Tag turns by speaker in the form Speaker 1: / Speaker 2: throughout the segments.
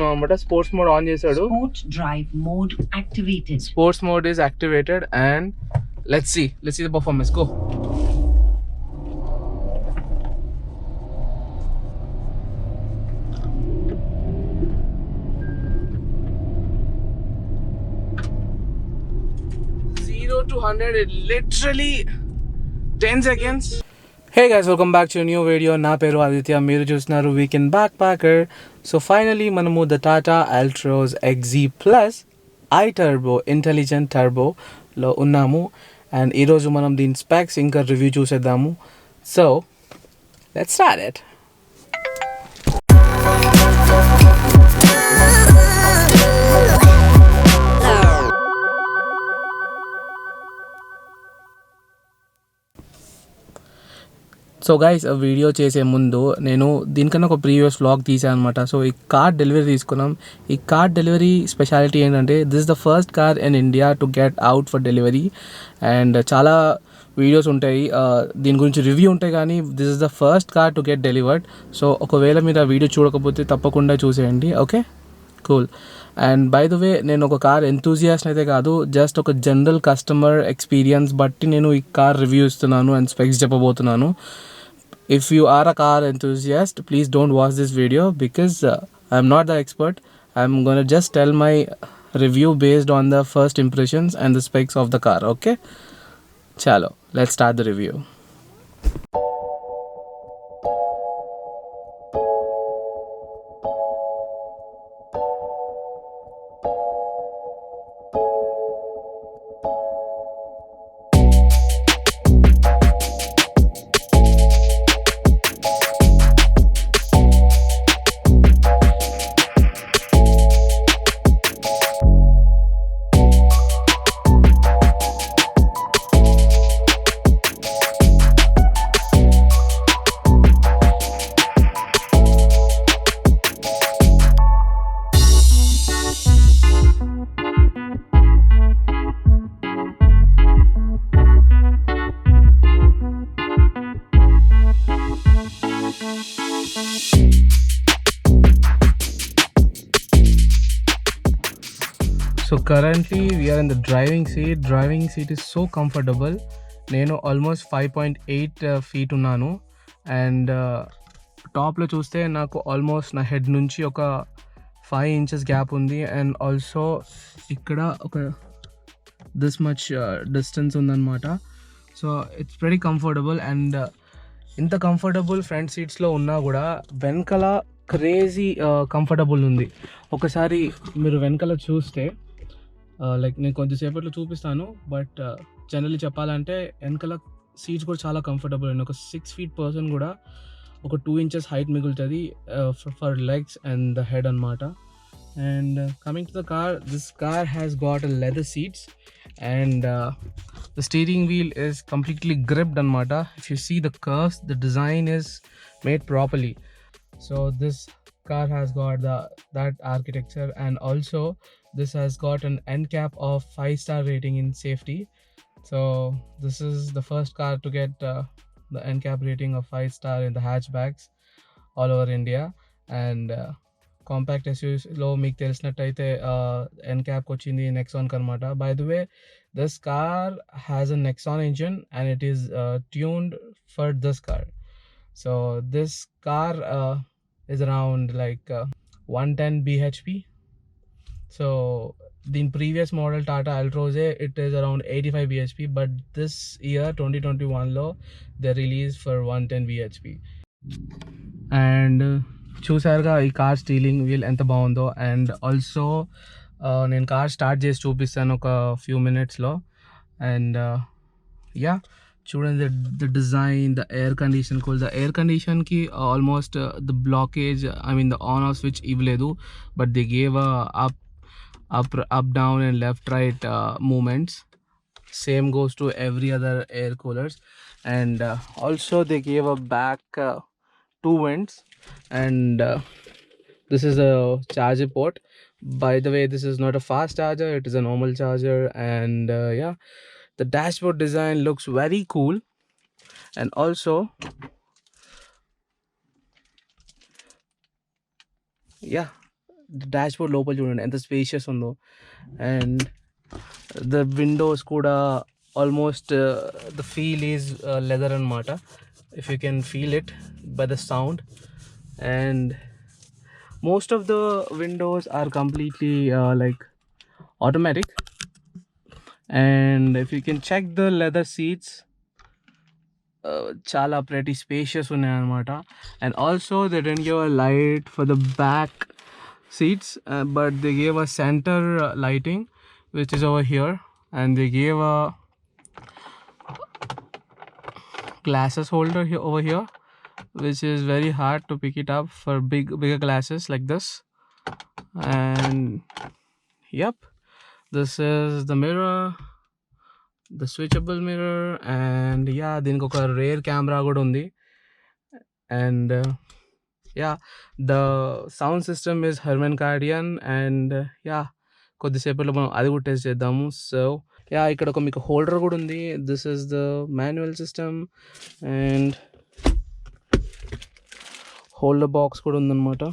Speaker 1: అనమాట. Sports mode on చేశాడు.
Speaker 2: Sport drive mode activated.
Speaker 1: Sports mode is activated and let's see the performance. Go. Zero to 100 in literally 10 seconds. Hey guys, welcome back to a new video. Na peru Aditya, మీరు చూస్తున్నారు weekend backpacker. So finally మనము the Tata Altroz XZ plus i turbo intelligent టర్బోలో ఉన్నాము. And ఈరోజు మనం దీని specs ఇంకా review చూసేద్దాము. So let's start it. So guys video చేసే ముందు నేను దీనికన్నా ఒక ప్రీవియస్ వ్లాగ్ తీసాను అనమాట. సో ఈ కార్ డెలివరీ తీసుకున్నాం. ఈ కార్ డెలివరీ స్పెషాలిటీ ఏంటంటే this is the first car in India to get out for delivery. And చాలా వీడియోస్ ఉంటాయి దీని గురించి రివ్యూ ఉంటాయి, కానీ this is the first car to get delivered. So ఒకవేళ మీరు ఆ వీడియో చూడకపోతే తప్పకుండా చూసేయండి. Okay, cool. And by the వే, నేను ఒక కార్ ఎంతూజియాస్ట్ అయితే కాదు, జస్ట్ ఒక జనరల్ కస్టమర్ ఎక్స్పీరియన్స్ బట్టి నేను ఈ కార్ రివ్యూ ఇస్తున్నాను అండ్ స్పెక్స్ చెప్పబోతున్నాను. If you are a car enthusiast, please don't watch this video because I'm not the expert. I'm gonna just tell my review based on the first impressions and the specs of the car. Okay, chalo, let's start the review. So currently we are in the driving seat. Driving seat is so comfortable. నేను almost 5.8 feet ఉన్నాను. And టాప్లో చూస్తే నాకు almost నా head నుంచి ఒక 5 inches gap ఉంది. And also ఇక్కడ ఒక దిస్ మచ్ డిస్టెన్స్ ఉందన్నమాట. So it's very comfortable. And ఇంత కంఫర్టబుల్ ఫ్రంట్ సీట్స్లో ఉన్నా కూడా వెనకాల క్రేజీ కంఫర్టబుల్ ఉంది. ఒకసారి మీరు వెనకాల చూస్తే లైక్ నేను కొంచెంసేపట్లో చూపిస్తాను, బట్ జనరల్లీ చెప్పాలంటే వెనకాల సీట్స్ కూడా చాలా కంఫర్టబుల్ అండి. ఒక 6 feet పర్సన్ కూడా ఒక 2 inches హైట్ మిగులుతుంది for legs and the head అనమాట. And coming to the car, this car has got a leather seats and the steering wheel is completely gripped anamata. If you see the curves, the design is made properly. So this car has got that architecture, and also this has got an NCAP of 5-star rating in safety. So this is the first car to get the NCAP rating of 5-star in the hatchbacks all over India. And compact ఎస్యూవీలో మీకు తెలిసినట్టయితే NCAP వచ్చింది నెక్సాన్కి అనమాట. By the way, this car has a Nexon engine and it is tuned for this car. So this car is around like 110 bhp. So the previous model Tata Altroz, it is around 85 bhp, but this year 2021 lo they released for 110 bhp. And చూసారుగా ఈ car steering wheel ఎంత బాగుందో. And also నేను car start చేసి చూపిస్తాను ఒక few మినిట్స్లో. And yeah, చూడండి the design, the air condition cool. The air కండిషన్కి almost the blockage, I mean the on off switch ఇవ్వలేదు, but they gave up down and left right movements. Same goes to every other air coolers. And also they gave a back 2 vents. And this is a charger port. By the way, this is not a fast charger, it is a normal charger. And yeah, the dashboard design looks very cool. And also yeah, dashboard లోపల చూడండి ఎంత spacious ఉందో. And the windows కూడా almost the feel is leather అనమాట, if you can feel it by the sound. And most of the windows are completely like automatic. And if you can check the leather seats, chala pretty spacious unnai anamata. And also they didn't give a light for the back seats, but they gave a center lighting which is over here, and they gave a glasses holder here over here, which is very hard to pick it up for bigger glasses like this. And yep, this is the mirror, the switchable mirror. And yeah, దీనికి ఒక rear camera కూడా ఉంది. And yeah, the sound system is Harman Kardon. and yeah, కొద్దిసేపట్లో మనం అది కూడా test చేద్దాము. So yeah, ఇక్కడ ఒక మీకు హోల్డర్ కూడా ఉంది. This is the manual system and holder box కూడా ఉందన్నమాట.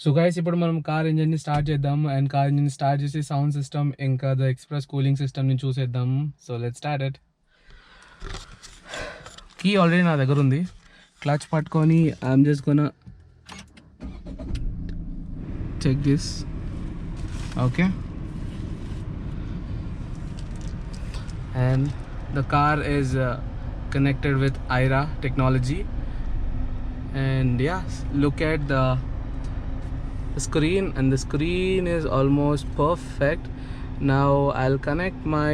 Speaker 1: సో గైస్, ఇప్పుడు మనం కార్ ఇంజన్ని స్టార్ట్ చేద్దాము. అండ్ కార్ ఇంజిన్ స్టార్ట్ చేసి సౌండ్ సిస్టమ్ ఇంకా ద ఎక్స్ప్రెస్ కూలింగ్ సిస్టమ్ని చూసేద్దాము. So let's start it. Key already నా దగ్గర ఉంది. క్లచ్ పట్టుకొని I'm just gonna check this. Okay, and the car is connected with Aira technology. And yeah, look at the screen, and the screen is almost perfect. Now I'll connect my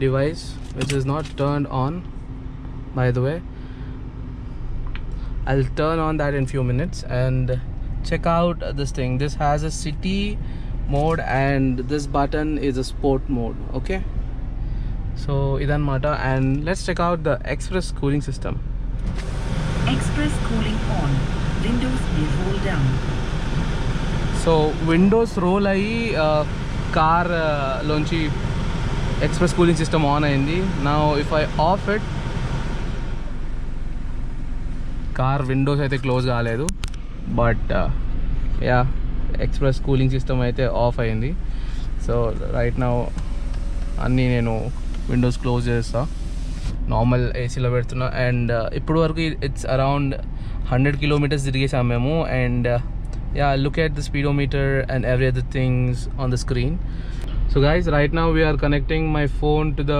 Speaker 1: device, which is not turned on, by the way. I'll turn on that in few minutes. And check out this thing. This has a city mode and this button is a sport mode. Okay, so idanmata. And let's check out the express cooling system.
Speaker 2: Express cooling on. Windows will roll down.
Speaker 1: So windows roll ayi car lonchi express cooling system on ayindi. Now if I off it, car windows అయితే close కాలేదు, but yeah express cooling system అయితే of అయింది. So right now అన్నీ నేను Windows close చేస్తా, normal ఏసీలో పెడుతున్నా. And ఇప్పుడు వరకు ఇట్స్ అరౌండ్ 100 kilometers తిరిగేసాం మేము. And yeah, look at the speedometer and every other things on the screen. So guys, right now we're connecting my phone to the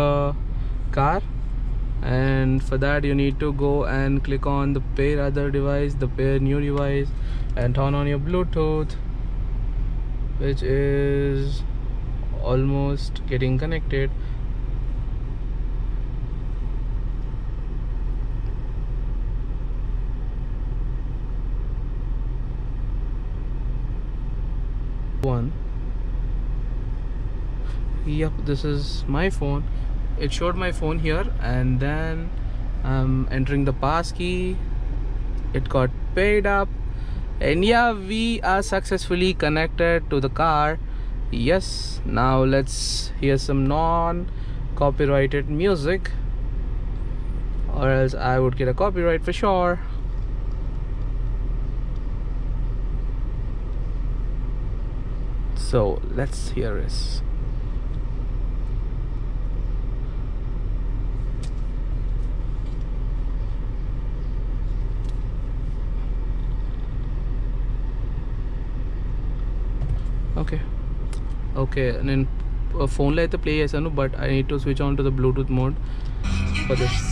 Speaker 1: car. And for that you need to go and click on the pair other device, the pair new device, and turn on your Bluetooth, which is almost getting connected. One. Yep, this is my phone. It showed my phone here, and then I'm entering the pass key. It got paid up, and yeah, we are successfully connected to the car. Yes, now let's hear some non-copyrighted music, or else I would get a copyright for sure. So let's hear this. Okay నేను ఫోన్లో అయితే play చేశాను, but I need to switch on to the Bluetooth mode for this.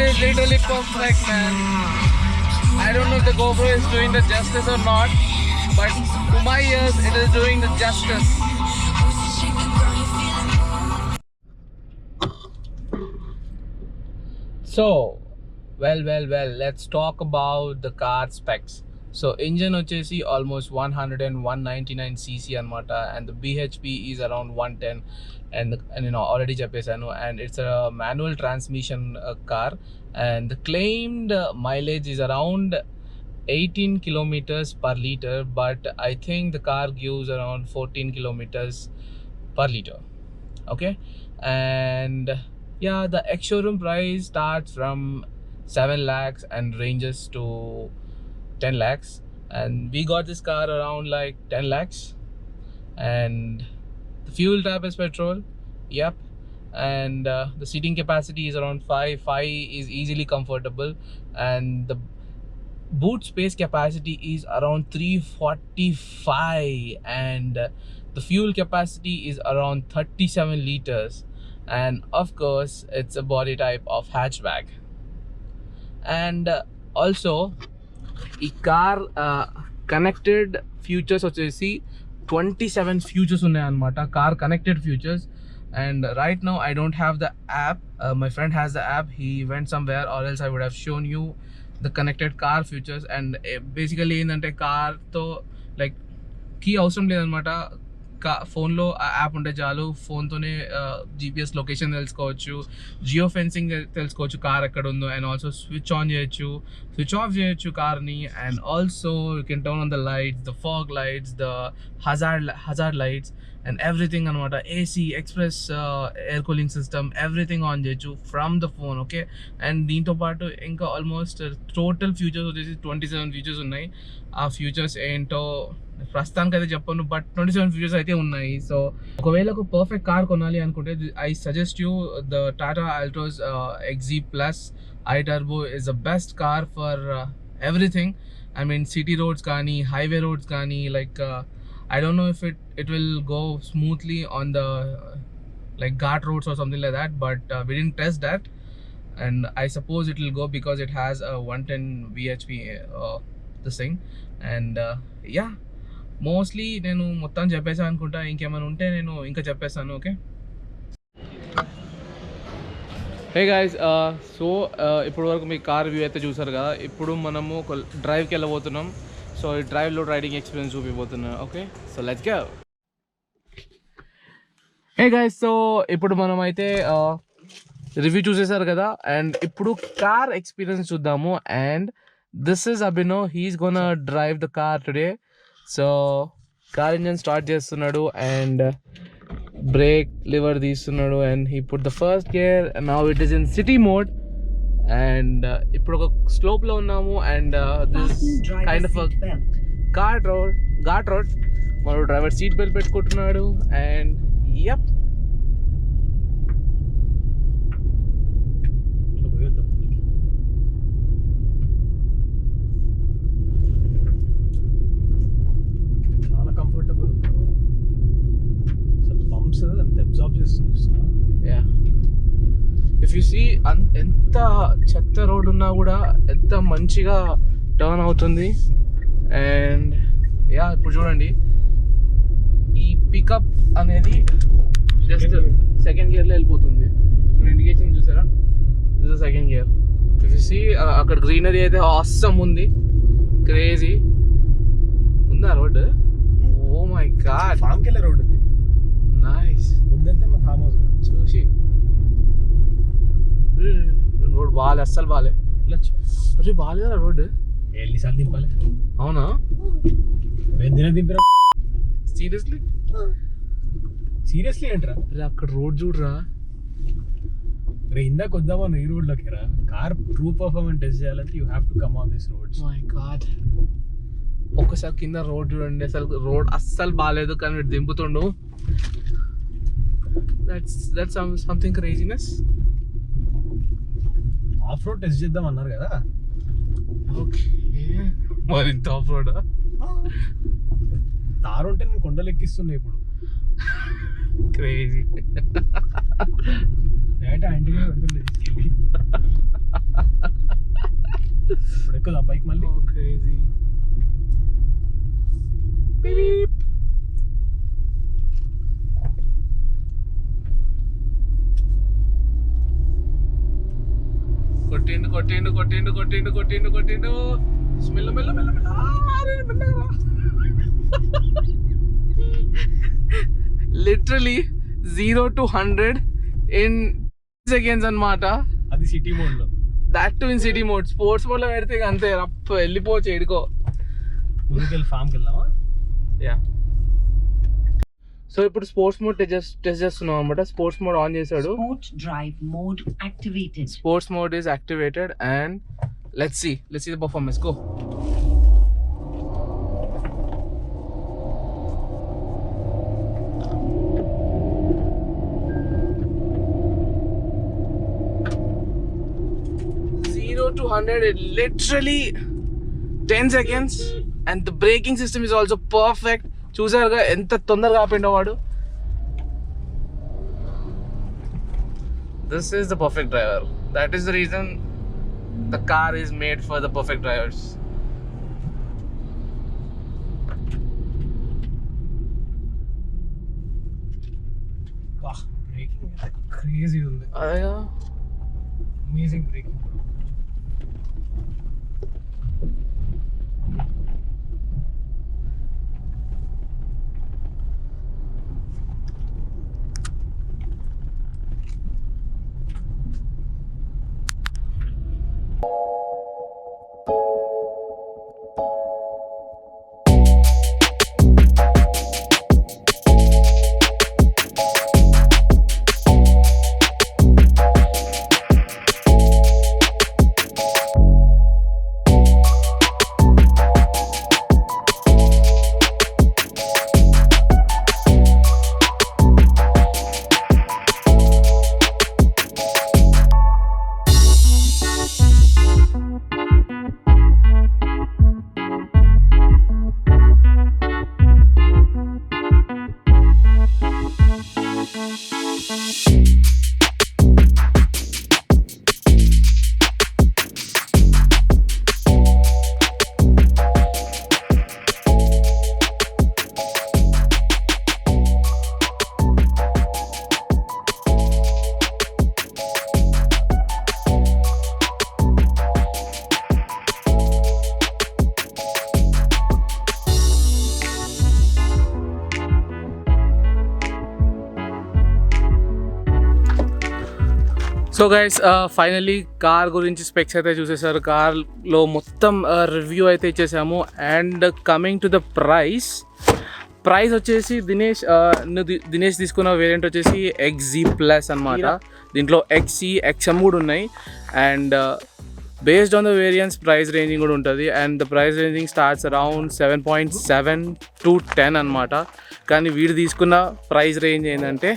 Speaker 1: Is literally perfect, man. I don't know if the GoPro is doing the justice or not, but to my ears it is doing the justice. So, well, let's talk about the car specs. So, engine వచ్చేసి almost 199 cc అనమాట, and the BHP is around 110, and you know already చెప్పేశాను, and it's a manual transmission car, and the claimed mileage is around 18 kilometers per liter, but I think the car gives around 14 kilometers per liter. Okay, and yeah, the ex-showroom price starts from 7 lakhs and ranges to 10 lakhs, and we got this car around like 10 lakhs, and the fuel type is petrol. Yep. And the seating capacity is around 5 is easily comfortable, and the boot space capacity is around 345, and the fuel capacity is around 37 liters, and of course it's a body type of hatchback. And also ఈ car connected futures వచ్చేసి 27 futures ఉన్నాయన్నమాట, car connected futures. And right now I don't have the app. My friend has the app. He went somewhere, or else I would have shown you the connected car features. And basically ఏంటంటే కార్తో like key అవసరం లేదనమాట, ఫోన్లో app ఉంటే చాలు, ఫోన్తోనే GPS location తెలుసుకోవచ్చు, geo fencing తెలుసుకోవచ్చు car ఎక్కడ ఉందో, అండ్ ఆల్సో స్విచ్ ఆన్ చేయొచ్చు, స్విచ్ ఆఫ్ చేయొచ్చు కార్ని, and also you can turn on the lights, the fog lights, the hazard lights, and everything అనమాట. AC, express air cooling system, everything on చేయొచ్చు from the phone. Okay, and దీంతో పాటు ఇంకా almost total futures వచ్చేసి 27 futures ఉన్నాయి. ఆ futures ఏంటో ప్రస్తుతానికి అయితే చెప్పను, బట్ 27 ఫ్యూచర్స్ అయితే ఉన్నాయి. సో ఒకవేళ ఒక పర్ఫెక్ట్ కార్ కొనాలి అనుకుంటే I suggest you the Tata Altroz XZ Plus iTurbo is the best car for everything. I mean city roads కానీ, highway roads కానీ, like I don't know if it will go smoothly on the like ghat roads or something like that, but we didn't test that, and I suppose it will go because it has a 110 bhp this thing. And yeah, mostly నేను మొత్తం చెప్పేసాను అనుకుంటా, ఇంకేమైనా ఉంటే నేను ఇంకా చెప్పేస్తాను. Okay, హే guys, so ఇప్పుడు వరకు మీ కార్ వ్యూ అయితే చూసారు కదా. ఇప్పుడు మనము ఒక డ్రైవ్కి వెళ్ళబోతున్నాం. సో ఈ డ్రైవ్లో రైడింగ్ ఎక్స్పీరియన్స్ చూపిపోతున్నాను. Okay, so let's go. Hey guys, so ఇప్పుడు మనం అయితే రివ్యూ చూసేసారు కదా, అండ్ ఇప్పుడు కార్ ఎక్స్పీరియన్స్ చూద్దాము. And this is Abhinav, he's gonna drive the car today. So car engine start చేస్తున్నాడు, అండ్ బ్రేక్ లివర్ తీస్తున్నాడు, and he put the first gear. Now it is in city mode, and ఇప్పుడు ఒక స్లోప్లో ఉన్నాము, and this kind of ghat road. మన driver seat belt పెట్టుకుంటున్నాడు, and yup, if you see ఎంత చెత్త రోడ్ ఉన్నా కూడా ఎంత మంచిగా టర్న్ అవుతుంది. అండ్ యా, ఇప్పుడు చూడండి, ఈ పికప్ అనేది జస్ట్ సెకండ్ గేర్లో వెళ్ళిపోతుంది. ఇప్పుడు ఇండికేషన్ చూసారా, this is second gear. If you see అక్కడ గ్రీనరీ అయితే ఆసమ్ ఉంది, క్రేజీ ఉందా రోడ్. ఓ మై గాడ్,
Speaker 3: ఫామ్కి వెళ్ళే రోడ్ ఉంది.
Speaker 1: నైస్.
Speaker 3: ముందంటే మా ఫామ్ హౌస్
Speaker 1: చూసి రోడ్ బాగాలే, అస్సలు బాగాలే.
Speaker 3: వెళ్ళొచ్చు.
Speaker 1: అరే బాగాలేదా రోడ్?
Speaker 3: ఎన్నిసార్లు దింపాలి?
Speaker 1: అవునా?
Speaker 3: బెందిన దింపిరా.
Speaker 1: సీరియస్లీ
Speaker 3: ఏంట్రా?
Speaker 1: అరే అక్కడ రోడ్ చూడరా.
Speaker 3: రే ఇందాక వద్దామా ఈ రోడ్లోకి రా. కార్ ట్రూ పర్ఫార్మెన్స్ టెస్ట్ చేయాలంటే you have to come on this roads.
Speaker 1: My God, ఒక్కసారి కింద రోడ్ చూడండి, అసలు రోడ్ అస్సలు బాగాలేదు, కానీ వీడు దింపుతుండు. That's something craziness.
Speaker 3: Off road test చేద్దాం అన్నారు కదా.
Speaker 1: ఓకే, మరి ఇంత ఆఫ్ రోడా?
Speaker 3: తారు ఉంటే నేను కొండలు ఎక్కిస్తున్నా ఇప్పుడు.
Speaker 1: క్రేజీ.
Speaker 3: డైరెక్ట్ ఆ ఇంటికి పెడుతుండే తీసుకెళ్ళి. ఇప్పుడు ఎక్కువ పైకి మళ్ళీ.
Speaker 1: క్రేజీ. బీప్. కొట్టిండు మెల్ల మెల్ల మెల్ల మెల్ల లిటరలీ 0 to 100 ఇన్ సెకండ్స్ అన్నమాట.
Speaker 3: అది సిటీ మోడ్ లో.
Speaker 1: That too in city mode. Sports mode లో పెడితే అంతే రప్ప వెళ్ళిపోవచ్చు ఎడుకో.
Speaker 3: ముందుకెళ్ళి ఫామ్కి వెళ్దామా?
Speaker 1: యా. సో ఇప్పుడు స్పోర్ట్స్ మోడ్ టెస్ట్ చేస్తున్నాం అనమాట. స్పోర్ట్స్ మోడ్ ఆన్ చేశాడు.
Speaker 2: Sport drive mode activated.
Speaker 1: Sports mode is activated and let's see the performance. Go. To 100 it literally 10 seconds and the braking system is also perfect. చూసారుగా ఎంత తొందరగా ఆపిండో వాడు. This is the perfect driver. That is the reason the car is made for the perfect drivers.
Speaker 3: వాహ్, braking అయితే crazy ఉంది.
Speaker 1: అదేగా
Speaker 3: amazing braking.
Speaker 1: So guys finally car గురించి specs అయితే చూసేసారు. కార్లో మొత్తం రివ్యూ అయితే ఇచ్చేసాము. And coming to the price వచ్చేసి దినేష్ తీసుకున్న వేరియంట్ వచ్చేసి XZ+ అనమాట. దీంట్లో XE, XM కూడా ఉన్నాయి. And based on the variants price ranging కూడా ఉంటుంది. And the price ranging starts around 7.7 to 10 అనమాట. కానీ వీడు తీసుకున్న ప్రైస్ రేంజ్ ఏంటంటే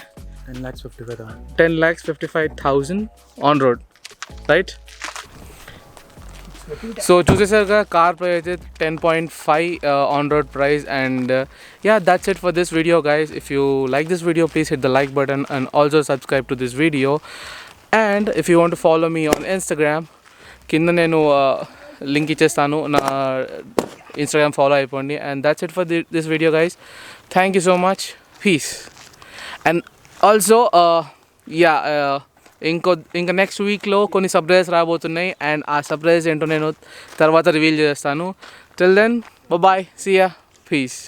Speaker 1: 10,55,000 ఆన్ రోడ్, రైట్? సో చూసేసారుగా కార్ ప్రైస్ అయితే 10.5 on road price. And that's it for this video guys. If you like this video, please hit the like button and also subscribe to this video. And if you want to follow me on Instagram, కింద నేను link ఇచ్చేస్తాను, నా Instagram follow అయిపోండి. And that's it for this video guys. Thank you so much. Peace. And also ఇంకా next వీక్లో కొన్ని surprises రాబోతున్నాయి. And ఆ సర్ప్రైజ్ ఏంటో నేను తర్వాత రివీల్ చేస్తాను. Till then bye, see ya, piece.